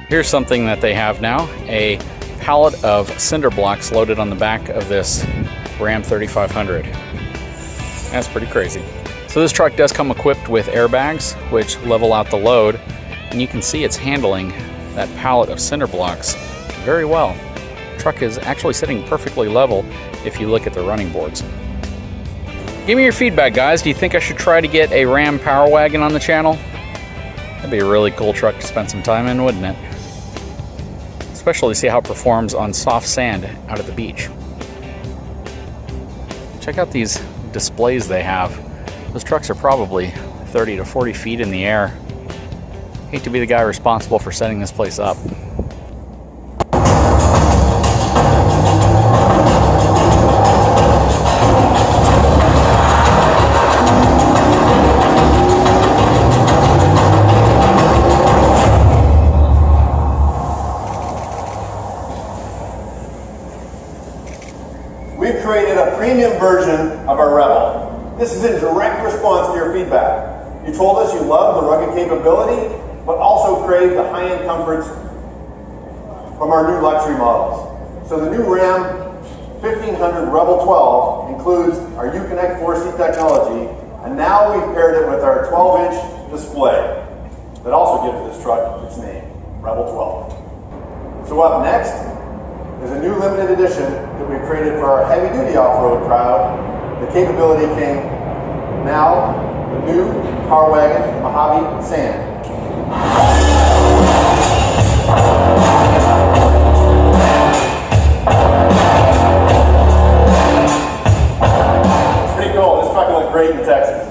Here's something that they have now, a pallet of cinder blocks loaded on the back of this Ram 3500. That's pretty crazy. So this truck does come equipped with airbags, which level out the load, and you can see it's handling that pallet of cinder blocks very well. The truck is actually sitting perfectly level if you look at the running boards. Give me your feedback, guys. Do you think I should try to get a Ram Power Wagon on the channel? That'd be a really cool truck to spend some time in, wouldn't it? Especially see how it performs on soft sand out at the beach. Check out these displays they have. Those trucks are probably 30 to 40 feet in the air. Hate to be the guy responsible for setting this place up. We've created a premium version of our Rebel. This is in direct response to your feedback. You told us you love the rugged capability, but also crave the high-end comforts from our new luxury models. So the new Ram 1500 Rebel 12 includes our Uconnect 4C technology, and now we've paired it with our 12-inch display that also gives this truck its name, Rebel 12. So up next is a new limited edition that we created for our heavy-duty off-road crowd, the Capability King, now the new Power Wagon Mojave Sand. It's pretty cool. This truck will look great in Texas.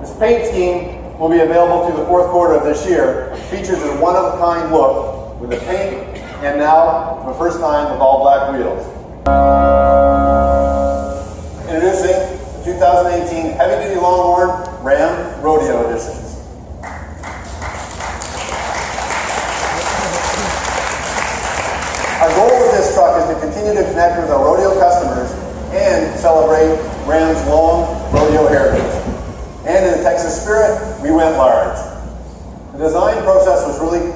This paint scheme will be available through the fourth quarter of this year. Features a one-of-a-kind look with the paint, and now, for the first time, with all black wheels. Introducing the 2018 heavy-duty Longhorn Ram Rodeo Editions. Our goal with this truck is to continue to connect with our rodeo customers and celebrate Ram's long rodeo heritage. And in the Texas spirit, we went large. The design process was really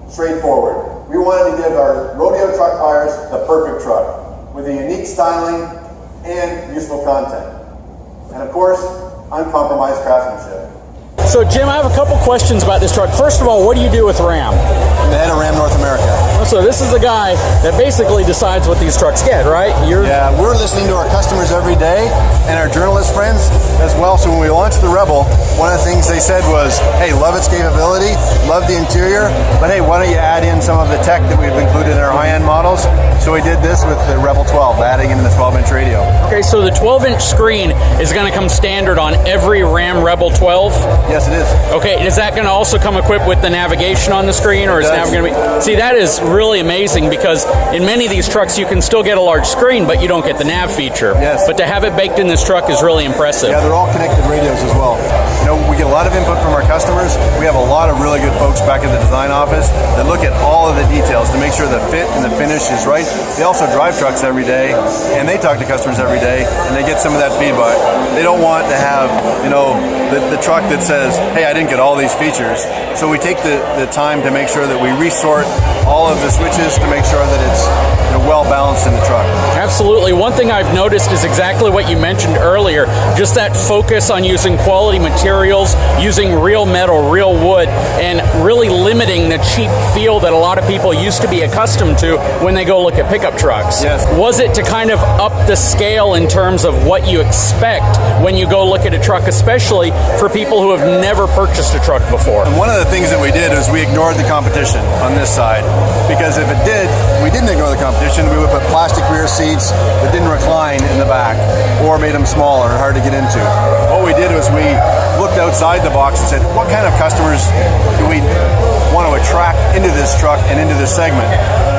straightforward. We wanted to give our rodeo truck buyers the perfect truck with the unique styling and useful content. And of course, uncompromised craftsmanship. So Jim, I have a couple questions about this truck. First of all, what do you do with Ram? I'm the head of Ram North America. So this is the guy that basically decides what these trucks get, right? Yeah, we're listening to our customers every day and our journalist friends as well. So when we launched the Rebel, one of the things they said was, hey, love its capability, love the interior, but hey, why don't you add in some of the tech that we've included in our high-end models? So we did this with the Rebel 12, adding in the 12-inch radio. Okay, so the 12-inch screen is going to come standard on every Ram Rebel 12? Yes, it is. Okay, is that going to also come equipped with the navigation on the screen, or is it going to be? See, that is really amazing because in many of these trucks you can still get a large screen, but you don't get the nav feature. Yes. But to have it baked in this truck is really impressive. Yeah, they're all connected radios as well. You know, we get a lot of input from our customers. We have a lot of really good folks back in the design office that look at all of the details to make sure the fit and the finish is right. They also drive trucks every day, and they talk to customers every day, and they get some of that feedback. They don't want to have, you know, the truck that says, hey, I didn't get all these features. So we take the time to make sure that we resort all of the switches to make sure that it's, you know, well balanced in the truck. Absolutely. One thing I've noticed is exactly what you mentioned earlier, just that focus on using quality materials, using real metal, real wood, and really limiting the cheap feel that a lot of people used to be accustomed to when they go look at pickup trucks. Yes. Was it to kind of up the scale in terms of what you expect when you go look at a truck, especially for people who have never purchased a truck before? And one of the things that we did is we ignored the competition on this side, because if we didn't ignore the competition, we would put plastic rear seats that didn't recline in the back or made them smaller and hard to get into. What we did was we looked outside the box and said, what kind of customers do we want to attract into this truck and into this segment?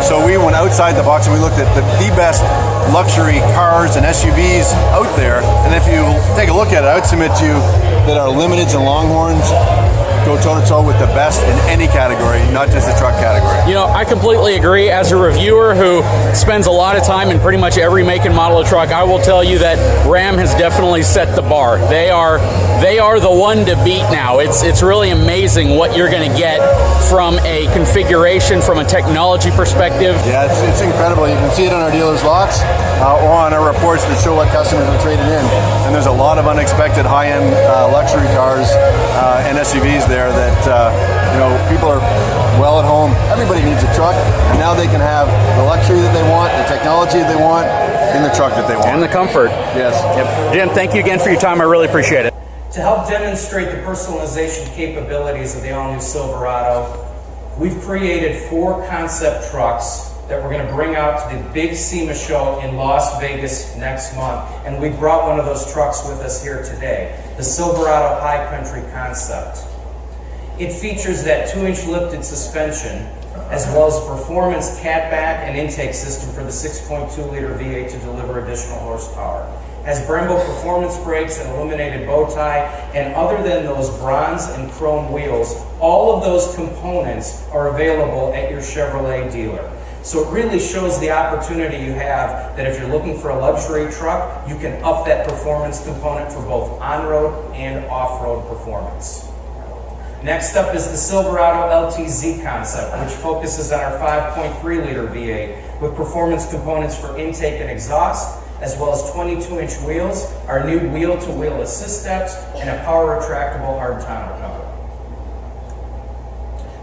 So we went outside the box and we looked at the best luxury cars and SUVs out there. And if you take a look at it, I would submit to you that our Limiteds and Longhorns go toe-to-toe with the best in any category, not just the truck category. You know, I completely agree. As a reviewer who spends a lot of time in pretty much every make and model of truck, I will tell you that Ram has definitely set the bar. They are the one to beat now. It's really amazing what you're going to get from a configuration, from a technology perspective. Yeah, it's incredible. You can see it on our dealers' lots or on our reports that show what customers have traded in. And there's a lot of unexpected high-end luxury cars and SUVs there that people are well at home. Everybody needs a truck, and now they can have the luxury that they want, the technology that they want, in the truck that they want. And the comfort. Yes. Yep. Jim, thank you again for your time. I really appreciate it. To help demonstrate the personalization capabilities of the all-new Silverado, we've created 4 concept trucks that we're going to bring out to the big SEMA show in Las Vegas next month. And we brought one of those trucks with us here today, the Silverado High Country Concept. It features that 2-inch lifted suspension, as well as a performance catback and intake system for the 6.2-liter V8 to deliver additional horsepower. Has Brembo performance brakes and illuminated bow tie, and other than those bronze and chrome wheels, all of those components are available at your Chevrolet dealer. So it really shows the opportunity you have that if you're looking for a luxury truck, you can up that performance component for both on-road and off-road performance. Next up is the Silverado LTZ concept, which focuses on our 5.3-liter V8 with performance components for intake and exhaust, as well as 22-inch wheels, our new wheel-to-wheel assist steps, and a power retractable hard tonneau cover.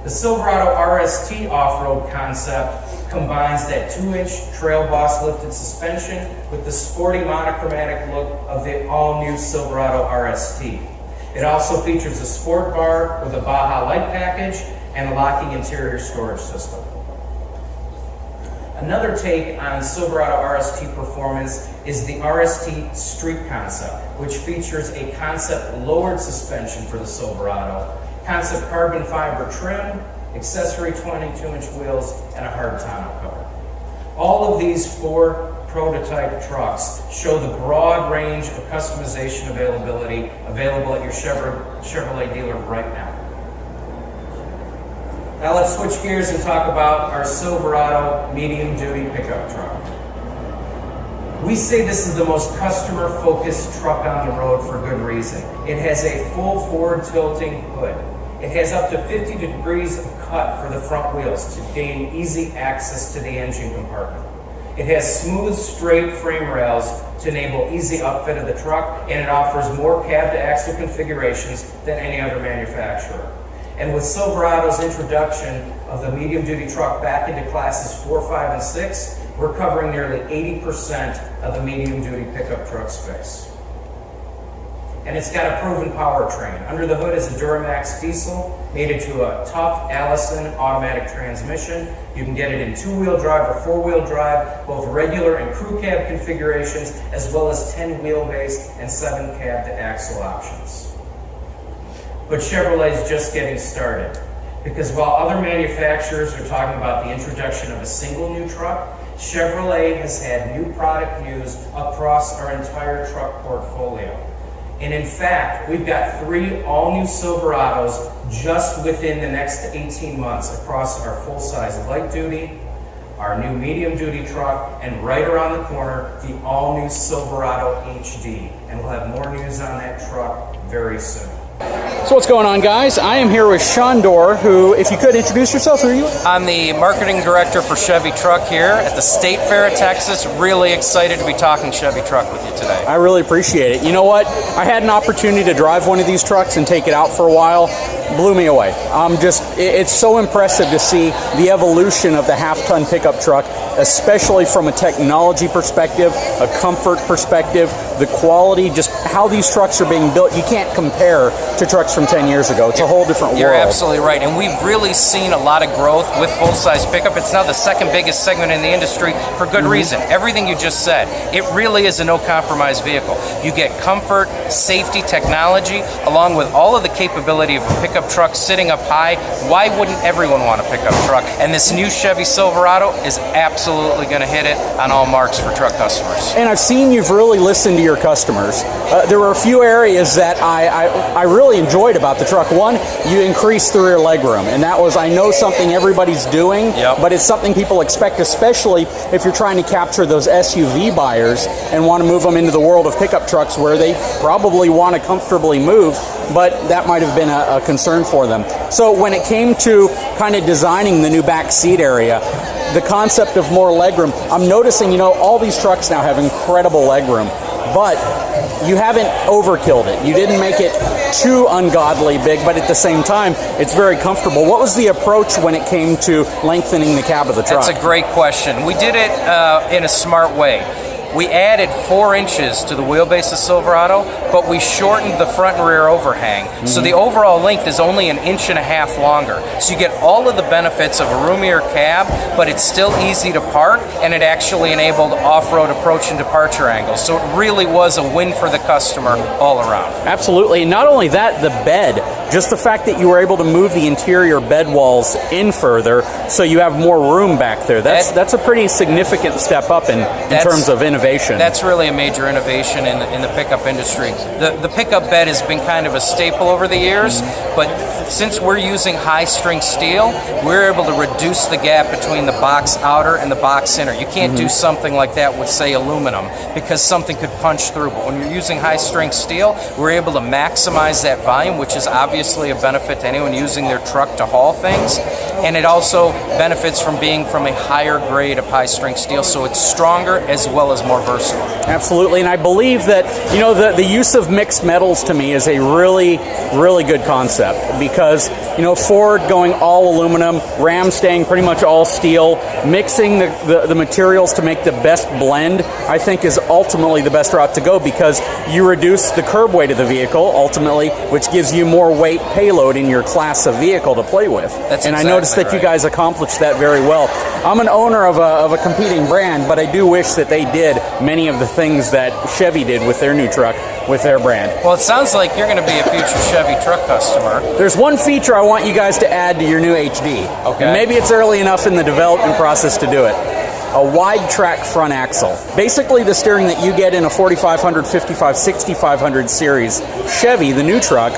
The Silverado RST off-road concept combines that 2-inch Trail Boss lifted suspension with the sporty monochromatic look of the all-new Silverado RST. It also features a sport bar with a Baja light package and a locking interior storage system. Another take on Silverado RST performance is the RST Street concept, which features a concept lowered suspension for the Silverado, concept carbon fiber trim, accessory 22-inch wheels, and a hard tonneau cover. All of these 4 prototype trucks show the broad range of customization availability available at your Chevrolet dealer right now. Now let's switch gears and talk about our Silverado medium-duty pickup truck. We say this is the most customer-focused truck on the road for good reason. It has a full forward tilting hood. It has up to 50 degrees of cut for the front wheels to gain easy access to the engine compartment. It has smooth, straight frame rails to enable easy upfit of the truck, and it offers more cab-to-axle configurations than any other manufacturer. And with Silverado's introduction of the medium-duty truck back into classes 4, 5, and 6, we're covering nearly 80% of the medium-duty pickup truck space. And it's got a proven powertrain. Under the hood is a Duramax diesel mated to a tough Allison automatic transmission. You can get it in 2-wheel drive or 4-wheel drive, both regular and crew cab configurations, as well as 10 wheelbase and 7 cab-to-axle options. But Chevrolet's just getting started, because while other manufacturers are talking about the introduction of a single new truck, Chevrolet has had new product news across our entire truck portfolio. And in fact, we've got 3 all-new Silverados just within the next 18 months across our full-size light-duty, our new medium-duty truck, and right around the corner, the all-new Silverado HD. And we'll have more news on that truck very soon. So what's going on, guys? I am here with Sean Dorr, who, if you could introduce yourself, who are you? I'm the marketing director for Chevy Truck here at the State Fair of Texas. Really excited to be talking Chevy Truck with you today. I really appreciate it. You know what? I had an opportunity to drive one of these trucks and take it out for a while. blew me away. It's so impressive to see the evolution of the half-ton pickup truck, especially from a technology perspective, a comfort perspective, the quality, just how these trucks are being built. You can't compare to trucks from 10 years ago. It's a whole different world. You're absolutely right. And we've really seen a lot of growth with full-size pickup. It's now the second biggest segment in the industry for good reason. Everything you just said, it really is a no-compromise vehicle. You get comfort, safety, technology, along with all of the capability of a pickup truck sitting up high. Why wouldn't everyone want a pickup truck? And this new Chevy Silverado is absolutely going to hit it on all marks for truck customers. And I've seen you've really listened to your customers. There were a few areas that I really enjoyed about the truck. One, you increased the rear legroom, and that was, I know, something everybody's doing, but it's something people expect, especially if you're trying to capture those SUV buyers and want to move them into the world of pickup trucks where they probably want to comfortably move, but that might have been a concern for them. So when it came to kind of designing the new back seat area, the concept of more legroom, I'm noticing, all these trucks now have incredible legroom, but you haven't overkilled it. You didn't make it too ungodly big, but at the same time, it's very comfortable. What was the approach when it came to lengthening the cab of the truck? That's a great question. We did it in a smart way. We added 4 inches to the wheelbase of Silverado, but we shortened the front and rear overhang. So the overall length is only 1.5 inches longer. So you get all of the benefits of a roomier cab, but it's still easy to park, and it actually enabled off-road approach and departure angles. So it really was a win for the customer all around. Absolutely. And not only that, the bed, just the fact that you were able to move the interior bed walls in further so you have more room back there. That's a pretty significant step up in terms of innovation. That's really a major innovation in the pickup industry. The pickup bed has been kind of a staple over the years, but since we're using high-strength steel, we're able to reduce the gap between the box outer and the box inner. You can't do something like that with, say, aluminum, because something could punch through. But when you're using high-strength steel, we're able to maximize that volume, which is obviously a benefit to anyone using their truck to haul things. And it also benefits from being from a higher grade of high-strength steel, so it's stronger as well as more versatile. Absolutely, and I believe that, the use of mixed metals to me is a really, really good concept, because, Ford going all aluminum, Ram staying pretty much all steel, mixing the materials to make the best blend, I think is ultimately the best route to go, because you reduce the curb weight of the vehicle, ultimately, which gives you more weight payload in your class of vehicle to play with. And I noticed that you guys accomplished that very well. I'm an owner of a competing brand, but I do wish that they did many of the things that Chevy did with their new truck, with their brand. Well, it sounds like you're going to be a future Chevy truck customer. There's one feature I want you guys to add to your new HD. Okay. And maybe it's early enough in the development process to do it. A wide track front axle. Basically the steering that you get in a 4500, 55, 6500 series Chevy, the new truck,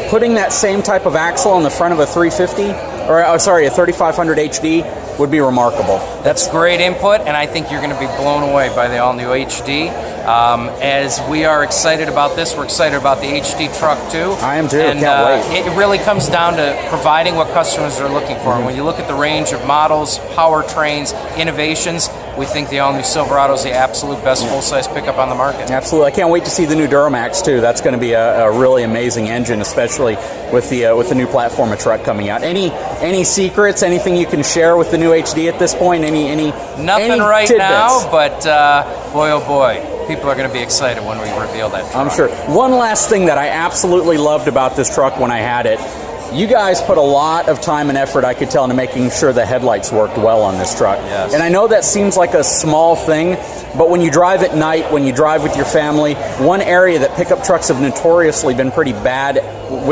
putting that same type of axle on the front of a 350, a 3500 HD would be remarkable. That's great input, and I think you're going to be blown away by the all-new HD. As we are excited about this, we're excited about the HD truck too. I am too, and, can't wait. It really comes down to providing what customers are looking for. And when you look at the range of models, powertrains, innovations, we think the all-new Silverado is the absolute best full-size pickup on the market. Absolutely. I can't wait to see the new Duramax too. That's going to be a really amazing engine, especially with the new platform of truck coming out. Any secrets? Anything you can share with the new HD at this point? Nothing right tidbits? now, but boy oh boy, people are going to be excited when we reveal that truck. I'm sure. One last thing that I absolutely loved about this truck when I had it, you guys put a lot of time and effort, I could tell, into making sure the headlights worked well on this truck. Yes. And I know that seems like a small thing, but when you drive at night, when you drive with your family, one area that pickup trucks have notoriously been pretty bad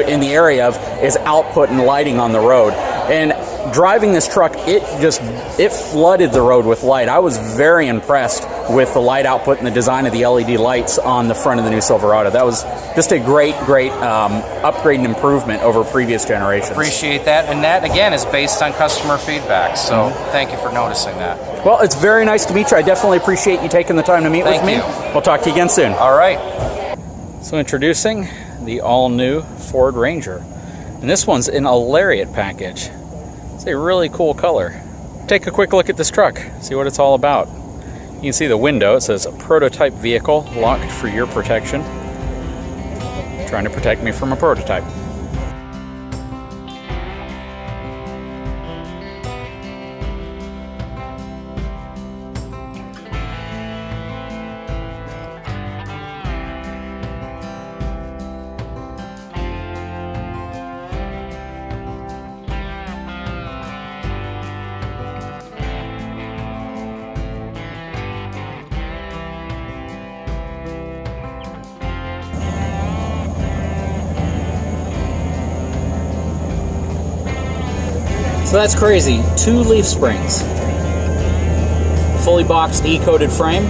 in the area of is output and lighting on the road. And driving this truck, it flooded the road with light. I was very impressed with the light output and the design of the LED lights on the front of the new Silverado. That was just a great upgrade and improvement over previous generations. Appreciate that, and that again is based on customer feedback, so thank you for noticing that. Well, it's very nice to meet you. I definitely appreciate you taking the time to meet with me. Thank you. We'll talk to you again soon. All right. So introducing the all-new Ford Ranger. And this one's in a Lariat package. It's a really cool color. Take a quick look at this truck, see what it's all about. You can see the window, it says prototype vehicle locked for your protection. Trying to protect me from a prototype. So that's crazy. 2 leaf springs. Fully boxed E-coated frame.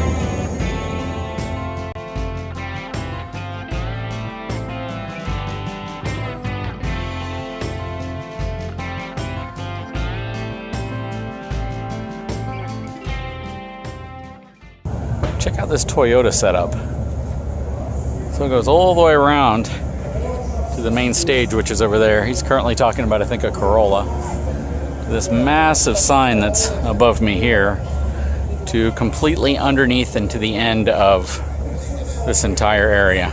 Check out this Toyota setup. So it goes all the way around to the main stage, which is over there. He's currently talking about, I think, a Corolla. This massive sign that's above me here to completely underneath and to the end of this entire area.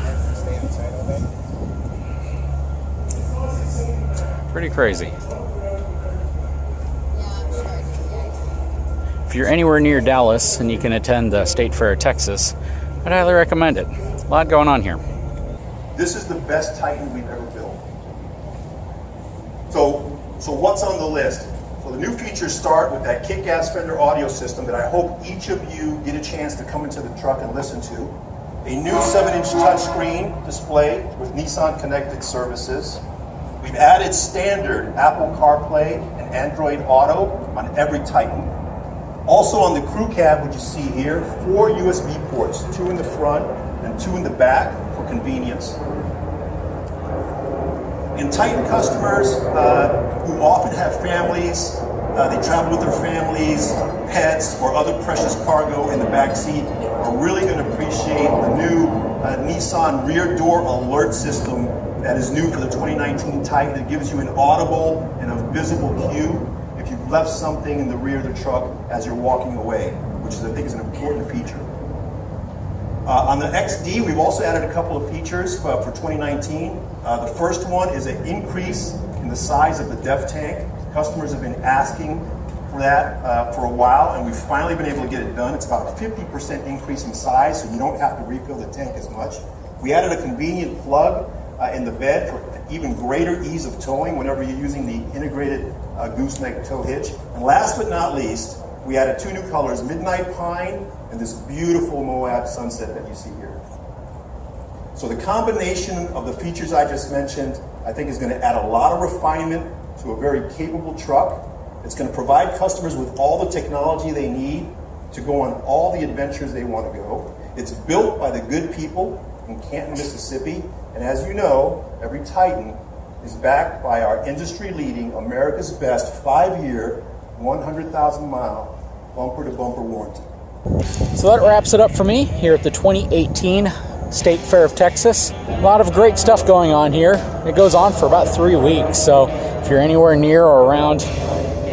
Pretty crazy. If you're anywhere near Dallas and you can attend the State Fair of Texas, I'd highly recommend it. A lot going on here. This is the best Titan we've ever built. So what's on the list? So the new features start with that kick-ass Fender audio system that I hope each of you get a chance to come into the truck and listen to. A new 7-inch touchscreen display with Nissan connected services. We've added standard Apple CarPlay and Android Auto on every Titan. Also on the crew cab, which you see here, 4 USB ports, 2 in the front and 2 in the back for convenience. And Titan customers who often have families, they travel with their families, pets, or other precious cargo in the back seat, are really going to appreciate the new Nissan rear door alert system that is new for the 2019 Titan. That gives you an audible and a visible cue if you've left something in the rear of the truck as you're walking away, which is, I think, is an important feature. On the XD, we've also added a couple of features for 2019. The first one is an increase in the size of the DEF tank. Customers have been asking for that for a while, and we've finally been able to get it done. It's about a 50% increase in size, so you don't have to refill the tank as much. We added a convenient plug in the bed for even greater ease of towing whenever you're using the integrated gooseneck tow hitch. And last but not least, we added 2 new colors, Midnight Pine and this beautiful Moab Sunset that you see here. So the combination of the features I just mentioned, I think, is going to add a lot of refinement to a very capable truck. It's going to provide customers with all the technology they need to go on all the adventures they want to go. It's built by the good people in Canton, Mississippi, and as you know, every Titan is backed by our industry-leading, America's Best 5-year, 100,000-mile bumper-to-bumper warranty. So that wraps it up for me here at the 2018 State Fair of Texas. A lot of great stuff going on here. It goes on for about 3 weeks, so if you're anywhere near or around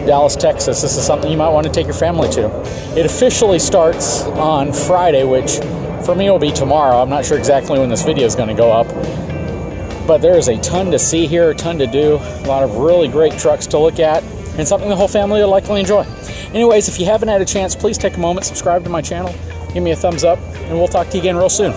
Dallas, Texas, this is something you might want to take your family to. It officially starts on Friday, which for me will be tomorrow. I'm not sure exactly when this video is going to go up, but there is a ton to see here, a ton to do, a lot of really great trucks to look at, and something the whole family will likely enjoy. Anyways, if you haven't had a chance, please take a moment, subscribe to my channel, give me a thumbs up, and we'll talk to you again real soon.